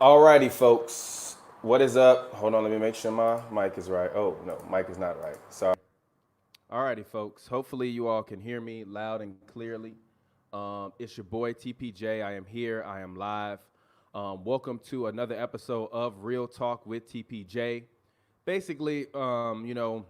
Alrighty, folks. What is up? Hold on, let me make sure my mic is right. Oh, no, mic is not right. Sorry. Alrighty, folks. Hopefully, you all can hear me loud and clearly. It's your boy TPJ. I am here. I am live. Welcome to another episode of Real Talk with TPJ. Basically, we're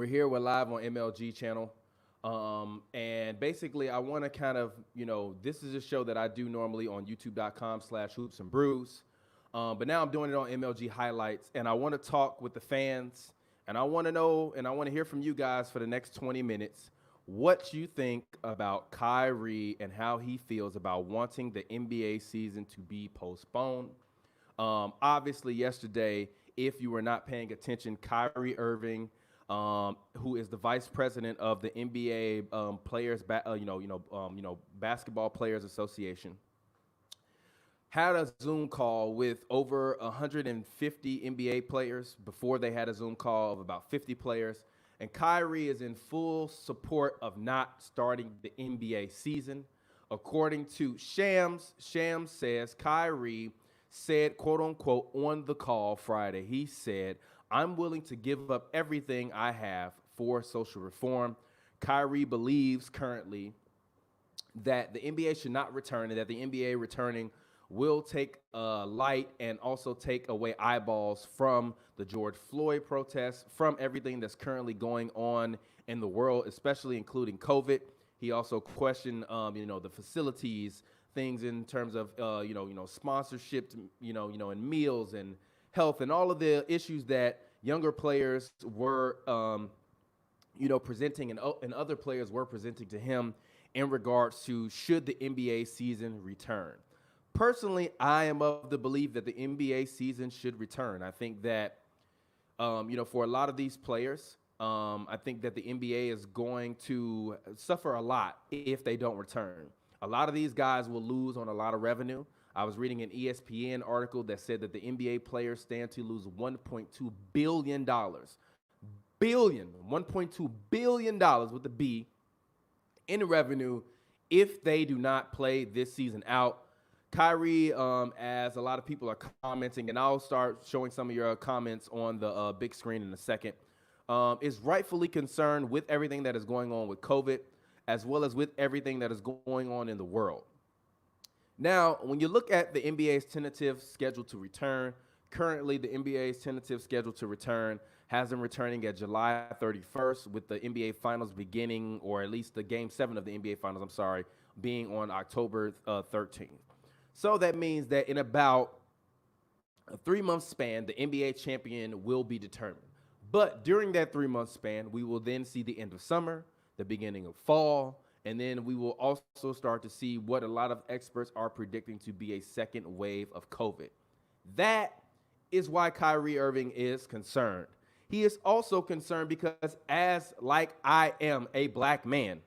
here. We're live on MLG channel. And basically, I want to kind of, this is a show that I do normally on youtube.com/hoops and brews. But now I'm doing it on MLG highlights, and I want to talk with the fans, and I want to know, and I want to hear from you guys for the next 20 minutes what you think about Kyrie and how he feels about wanting the NBA season to be postponed. Obviously, yesterday, if you were not paying attention, Kyrie Irving, who is the vice president of the NBA Basketball Players Association, had a Zoom call with over 150 NBA players before they had a Zoom call of about 50 players. And Kyrie is in full support of not starting the NBA season. According to Shams says Kyrie said, quote unquote, on the call Friday, he said, "I'm willing to give up everything I have for social reform." Kyrie believes currently that the NBA should not return and that the NBA returning will take light and also take away eyeballs from the George Floyd protests, from everything that's currently going on in the world, especially including COVID. He also questioned, the facilities, things in terms of, sponsorship, and meals and health and all of the issues that younger players were, presenting and other players were presenting to him in regards to should the NBA season return. Personally, I am of the belief that the NBA season should return. I think that, for a lot of these players, I think that the NBA is going to suffer a lot if they don't return. A lot of these guys will lose on a lot of revenue. I was reading an ESPN article that said that the NBA players stand to lose $1.2 billion. $1.2 billion with a B in revenue if they do not play this season out. Kyrie, as a lot of people are commenting, and I'll start showing some of your comments on the big screen in a second, is rightfully concerned with everything that is going on with COVID, as well as with everything that is going on in the world. Now, when you look at the NBA's tentative schedule to return, currently the NBA's tentative schedule to return has them returning at July 31st, with the NBA Finals beginning, or at least the Game 7 of the NBA Finals, being on October 13th. So that means that in about a 3-month span, the NBA champion will be determined. But during that 3-month span, we will then see the end of summer, the beginning of fall, and then we will also start to see what a lot of experts are predicting to be a second wave of COVID. That is why Kyrie Irving is concerned. He is also concerned because, as like I am a black man,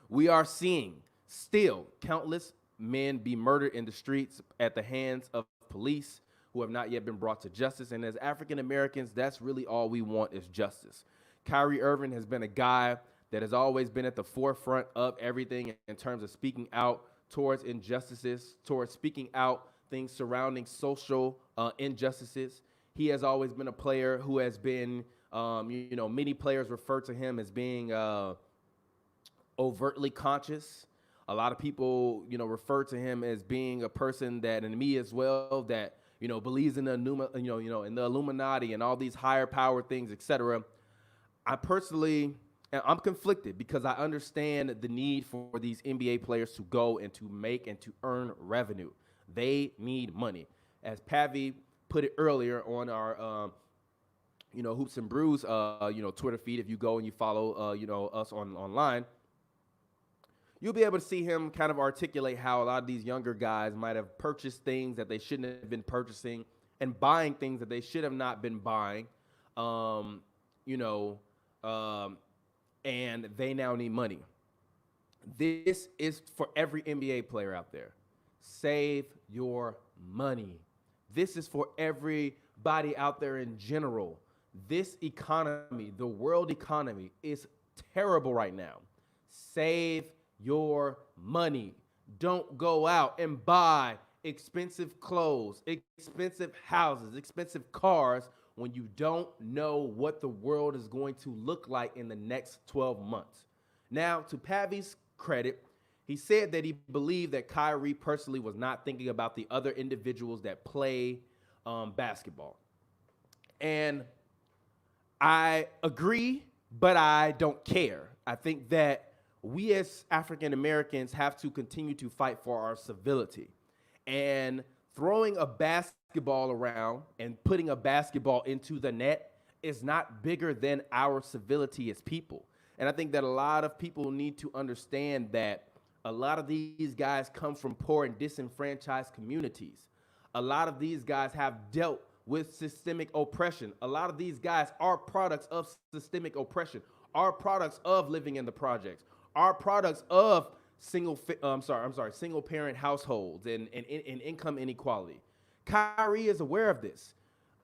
we are seeing still countless men be murdered in the streets at the hands of police who have not yet been brought to justice. And as African Americans, that's really all we want is justice. Kyrie Irving has been a guy that has always been at the forefront of everything in terms of speaking out towards injustices, towards speaking out things surrounding social injustices. He has always been a player who has been, many players refer to him as being overtly conscious. A lot of people, refer to him as being a person that, and me as well, that, believes in the, in the Illuminati and all these higher power things, etc. I'm conflicted because I understand the need for these NBA players to go and to make and to earn revenue. They need money. As Pavy put it earlier on our, Hoops and Brews, Twitter feed, if you go and you follow, us online, you'll be able to see him kind of articulate how a lot of these younger guys might have purchased things that they shouldn't have been purchasing and buying things that they should have not been buying, and they now need money. This is for every NBA player out there. Save your money. This is for everybody out there in general. This economy, the world economy, is terrible right now. Save your money. Don't go out and buy expensive clothes, expensive houses, expensive cars when you don't know what the world is going to look like in the next 12 months. Now, to Pavy's credit, he said that he believed that Kyrie personally was not thinking about the other individuals that play basketball. And I agree, but I don't care. I think that we as African Americans have to continue to fight for our civility. And throwing a basketball around and putting a basketball into the net is not bigger than our civility as people. And I think that a lot of people need to understand that a lot of these guys come from poor and disenfranchised communities. A lot of these guys have dealt with systemic oppression. A lot of these guys are products of systemic oppression, are products of living in the projects, are products of single parent households and income inequality. Kyrie is aware of this.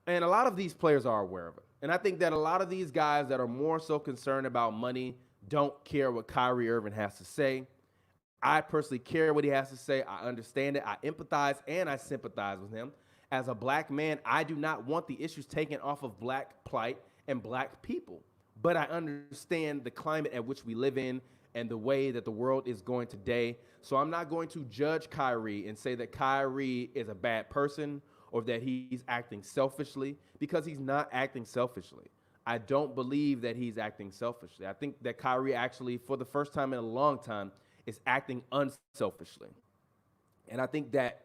And a lot of these players are aware of it. And I think that a lot of these guys that are more so concerned about money don't care what Kyrie Irving has to say. I personally care what he has to say. I understand it. I empathize and I sympathize with him. As a black man, I do not want the issues taken off of black plight and black people. But I understand the climate at which we live in and the way that the world is going today. So I'm not going to judge Kyrie and say that Kyrie is a bad person or that he's acting selfishly, because he's not acting selfishly. I don't believe that he's acting selfishly. I think that Kyrie actually, for the first time in a long time, is acting unselfishly. And I think that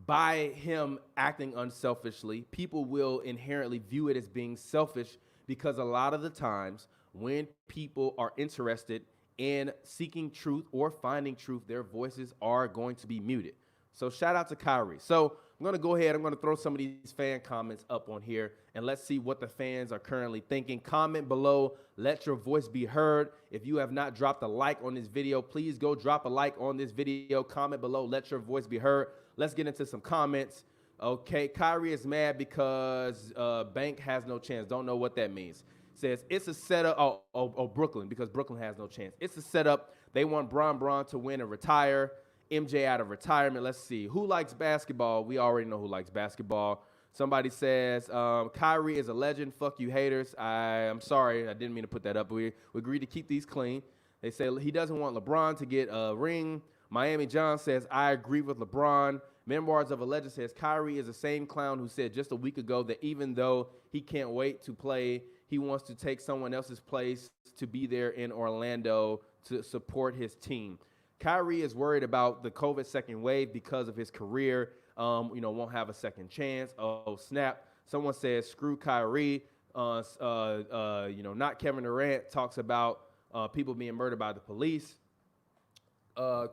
by him acting unselfishly, people will inherently view it as being selfish, because a lot of the times when people are interested in seeking truth or finding truth, their voices are going to be muted. So shout out to Kyrie. So I'm going to go ahead. I'm going to throw some of these fan comments up on here, and let's see what the fans are currently thinking. Comment below. Let your voice be heard. If you have not dropped a like on this video, please go drop a like on this video. Comment below. Let your voice be heard. Let's get into some comments. Okay, Kyrie is mad because Bank has no chance. Don't know what that means. Says it's a setup. Brooklyn, because Brooklyn has no chance. It's a setup. They want Bron to win and retire. MJ out of retirement. Let's see. Who likes basketball? We already know who likes basketball. Somebody says, Kyrie is a legend. Fuck you haters. I'm sorry. I didn't mean to put that up. We agreed to keep these clean. They say he doesn't want LeBron to get a ring. Miami John says, I agree with LeBron. Memoirs of a Legend says, Kyrie is the same clown who said just a week ago that even though he can't wait to play, he wants to take someone else's place to be there in Orlando to support his team. Kyrie is worried about the COVID second wave because of his career. Won't have a second chance. Oh, snap. Someone says, screw Kyrie. Not Kevin Durant talks about people being murdered by the police.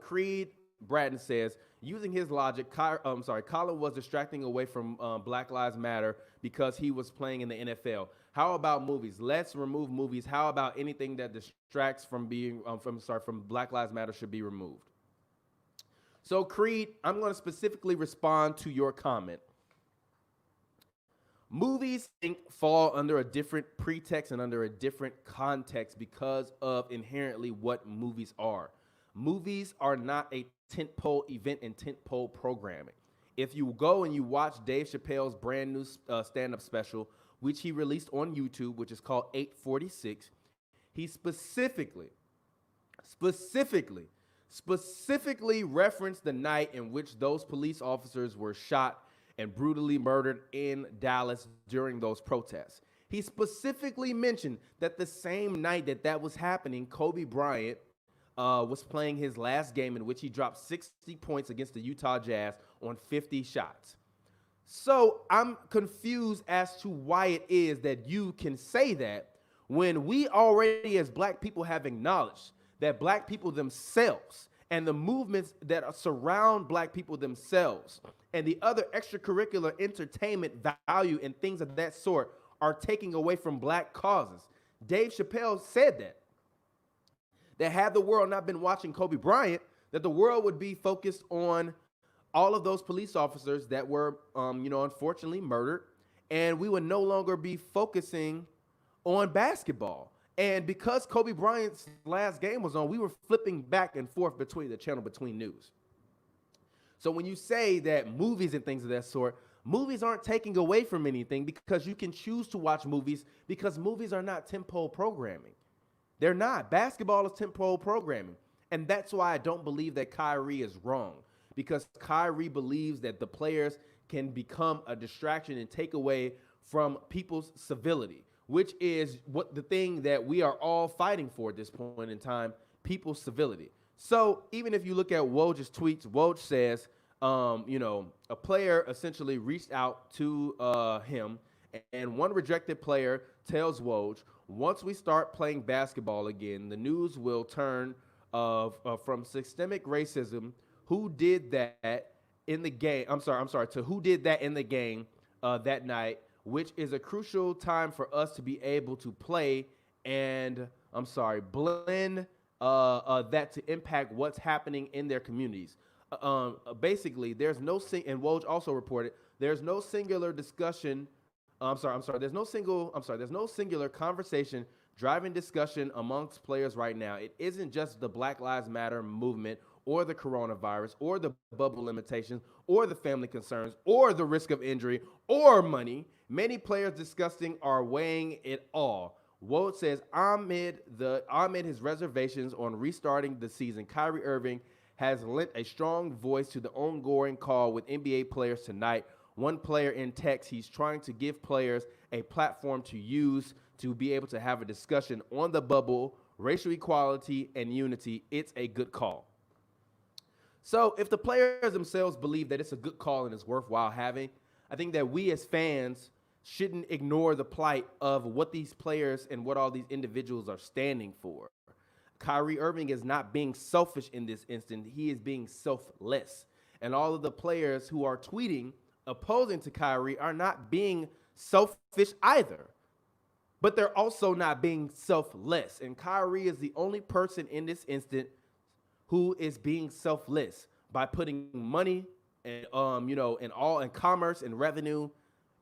Creed Bratton says, using his logic, Colin was distracting away from Black Lives Matter because he was playing in the NFL. How about movies? Let's remove movies. How about anything that distracts from from Black Lives Matter should be removed? So Creed, I'm going to specifically respond to your comment. Movies fall under a different pretext and under a different context because of inherently what movies are. Movies are not a tentpole event and tentpole programming. If you go and you watch Dave Chappelle's brand new stand-up special, which he released on YouTube, which is called 846, he specifically referenced the night in which those police officers were shot and brutally murdered in Dallas during those protests. He specifically mentioned that the same night that was happening, Kobe Bryant was playing his last game in which he dropped 60 points against the Utah Jazz on 50 shots. So I'm confused as to why it is that you can say that when we already as black people have acknowledged that black people themselves and the movements that surround black people themselves and the other extracurricular entertainment value and things of that sort are taking away from black causes. Dave Chappelle said that had the world not been watching Kobe Bryant, that the world would be focused on all of those police officers that were, unfortunately murdered, and we would no longer be focusing on basketball. And because Kobe Bryant's last game was on, we were flipping back and forth between the channel between news. So when you say that movies and things of that sort, movies aren't taking away from anything because you can choose to watch movies because movies are not tempo programming. They're not. Basketball is tempo programming. And that's why I don't believe that Kyrie is wrong, because Kyrie believes that the players can become a distraction and take away from people's civility, which is what the thing that we are all fighting for at this point in time, people's civility. So even if you look at Woj's tweets, Woj says, a player essentially reached out to him, and one rejected player tells Woj, once we start playing basketball again, the news will turn from systemic racism, who did that in the game, to who did that in the game that night, which is a crucial time for us to be able to play and, blend that to impact what's happening in their communities. Basically, there's no, and Woj also reported, there's no singular discussion, there's no singular conversation driving discussion amongst players right now. It isn't just the Black Lives Matter movement or the coronavirus or the bubble limitations or the family concerns or the risk of injury or money. Many players discussing are weighing it all. Woj says amid his reservations on restarting the season, Kyrie Irving has lent a strong voice to the ongoing call with NBA players tonight. One player in text, he's trying to give players a platform to use to be able to have a discussion on the bubble, racial equality, and unity. It's a good call. So if the players themselves believe that it's a good call and it's worthwhile having, I think that we as fans shouldn't ignore the plight of what these players and what all these individuals are standing for. Kyrie Irving is not being selfish in this instant. He is being selfless. And all of the players who are tweeting opposing to Kyrie are not being selfish either. But they're also not being selfless. And Kyrie is the only person in this instant who is being selfless by putting money and and commerce and revenue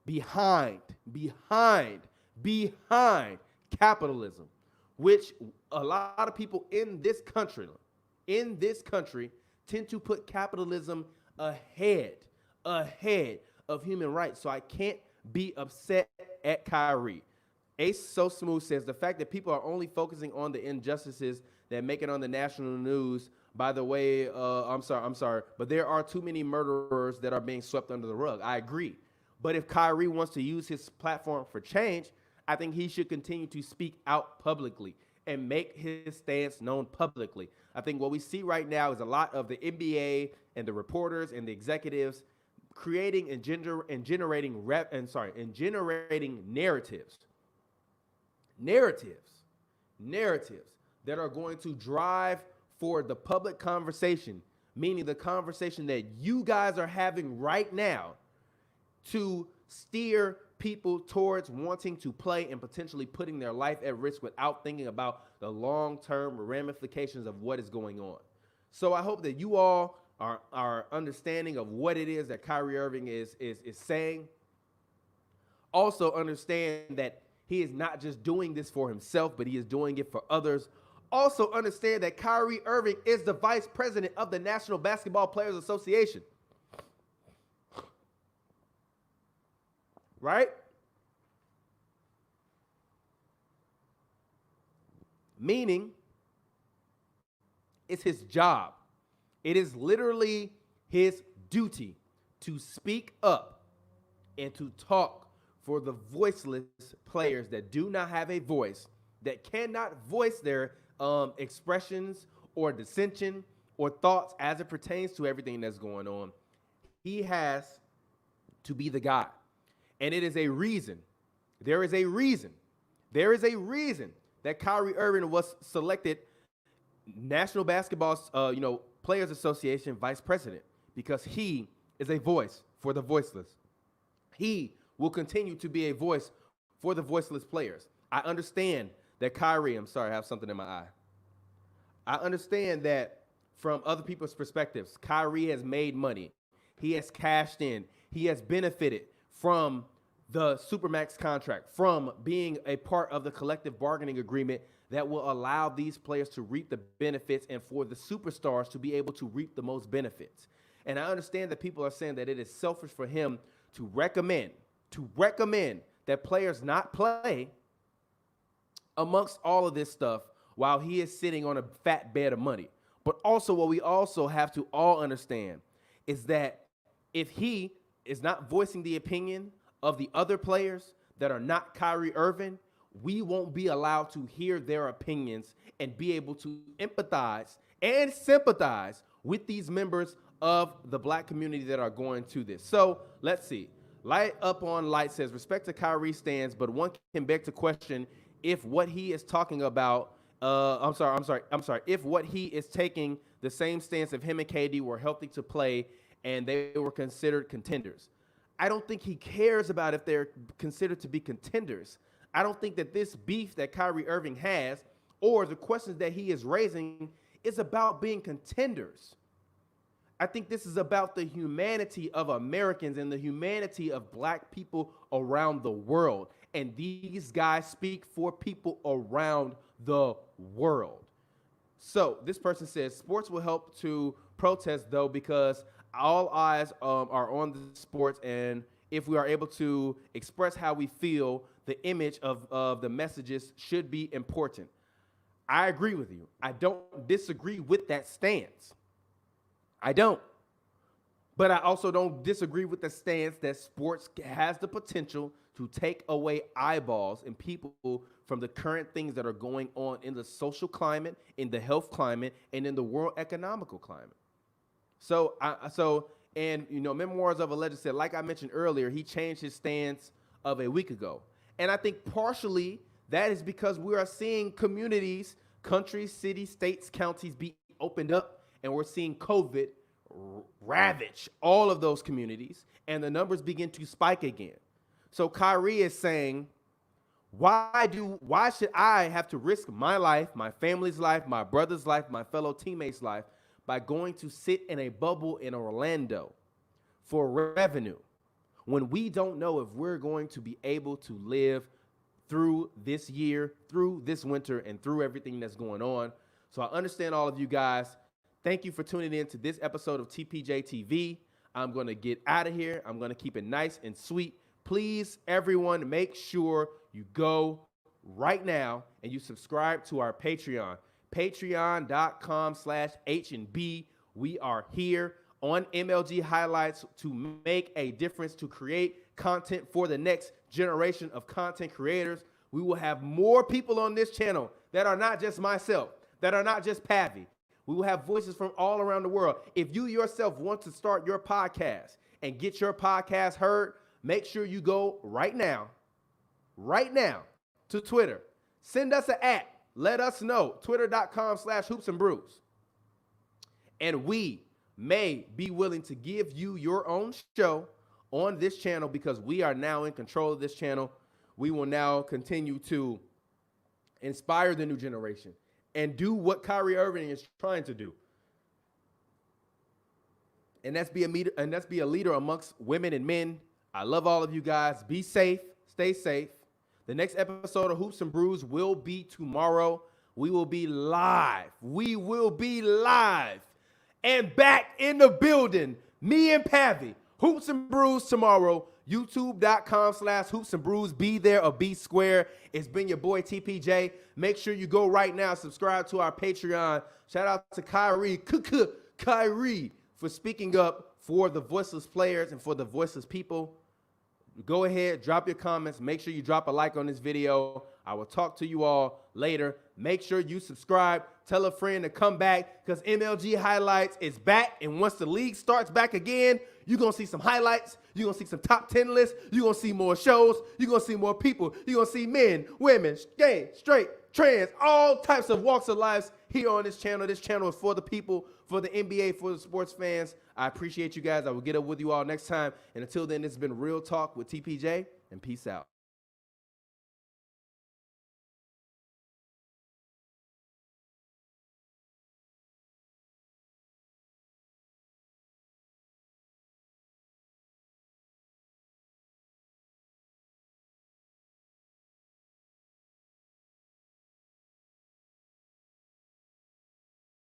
behind capitalism, which a lot of people in this country tend to put capitalism ahead of human rights. So I can't be upset at Kyrie. Ace So Smooth says the fact that people are only focusing on the injustices that make it on the national news. By the way, I'm sorry, but there are too many murderers that are being swept under the rug. I agree. But if Kyrie wants to use his platform for change, I think he should continue to speak out publicly and make his stance known publicly. I think what we see right now is a lot of the NBA and the reporters and the executives creating and generating narratives that are going to drive for the public conversation, meaning the conversation that you guys are having right now, to steer people towards wanting to play and potentially putting their life at risk without thinking about the long-term ramifications of what is going on. So I hope that you all are understanding of what it is that Kyrie Irving is saying. Also understand that he is not just doing this for himself, but he is doing it for others. Also understand that Kyrie Irving is the vice president of the National Basketball Players Association. Right? Meaning, it's his job. It is literally his duty to speak up and to talk for the voiceless players that do not have a voice, that cannot voice their expressions or dissension or thoughts as it pertains to everything that's going on. He has to be the guy. And it is a reason. There is a reason that Kyrie Irving was selected National Basketball Players Association vice president, because he is a voice for the voiceless. He will continue to be a voice for the voiceless players. I understand that Kyrie, I'm sorry, I have something in my eye. I understand that from other people's perspectives, Kyrie has made money. He has cashed in. He has benefited from the Supermax contract, from being a part of the collective bargaining agreement that will allow these players to reap the benefits and for the superstars to be able to reap the most benefits. And I understand that people are saying that it is selfish for him to recommend that players not play amongst all of this stuff while he is sitting on a fat bed of money. But also what we also have to all understand is that if he is not voicing the opinion of the other players that are not Kyrie Irving, we won't be allowed to hear their opinions and be able to empathize and sympathize with these members of the black community that are going to this. So let's see. Light Up on Light says, respect to Kyrie stands, but one can beg to question if what he is talking about, if what he is taking the same stance of him and KD were healthy to play and they were considered contenders. I don't think he cares about if they're considered to be contenders. I don't think that this beef that Kyrie Irving has or the questions that he is raising is about being contenders. I think this is about the humanity of Americans and the humanity of black people around the world. And these guys speak for people around the world. So this person says, sports will help to protest, though, because all eyes are on the sports. And if we are able to express how we feel, the image of the messages should be important. I agree with you. I don't disagree with that stance. I don't. But I also don't disagree with the stance that sports has the potential to take away eyeballs and people from the current things that are going on in the social climate, in the health climate, and in the world economical climate. And Memoirs of a Legend said, like I mentioned earlier, he changed his stance of a week ago. And I think partially that is because we are seeing communities, countries, cities, states, counties be opened up, and we're seeing COVID ravage all of those communities, and the numbers begin to spike again. So Kyrie is saying, why should I have to risk my life, my family's life, my brother's life, my fellow teammates' life by going to sit in a bubble in Orlando for revenue when we don't know if we're going to be able to live through this year, through this winter, and through everything that's going on? So I understand all of you guys. Thank you for tuning in to this episode of TPJ TV. I'm going to get out of here. I'm going to keep it nice and sweet. Please, everyone, make sure you go right now and you subscribe to our Patreon, patreon.com/H&B. We are here on MLG Highlights to make a difference, to create content for the next generation of content creators. We will have more people on this channel that are not just myself, that are not just Pavy. We will have voices from all around the world. If you yourself want to start your podcast and get your podcast heard, make sure you go right now to Twitter. Send us an @ let us know, twitter.com/hoopsandbrews. And we may be willing to give you your own show on this channel because we are now in control of this channel. We will now continue to inspire the new generation and do what Kyrie Irving is trying to do. And that's be a leader amongst women and men. I love all of you guys. Be safe. Stay safe. The next episode of Hoops and Brews will be tomorrow. We will be live. And back in the building. Me and Pavy. Hoops and Brews tomorrow. YouTube.com/Hoops and Brews. Be there or be square. It's been your boy TPJ. Make sure you go right now. Subscribe to our Patreon. Shout out to Kyrie for speaking up for the voiceless players and for the voiceless people. Go ahead, drop your comments. Make sure you drop a like on this video. I will talk to you all later. Make sure you subscribe. Tell a friend to come back because MLG Highlights is back. And once the league starts back again, you're going to see some highlights. You're going to see some top 10 lists. You're going to see more shows. You're going to see more people. You're going to see men, women, gay, straight, trans, all types of walks of life here on this channel. This channel is for the people, for the NBA, for the sports fans. I appreciate you guys. I will get up with you all next time. And until then, this has been Real Talk with TPJ, and peace out.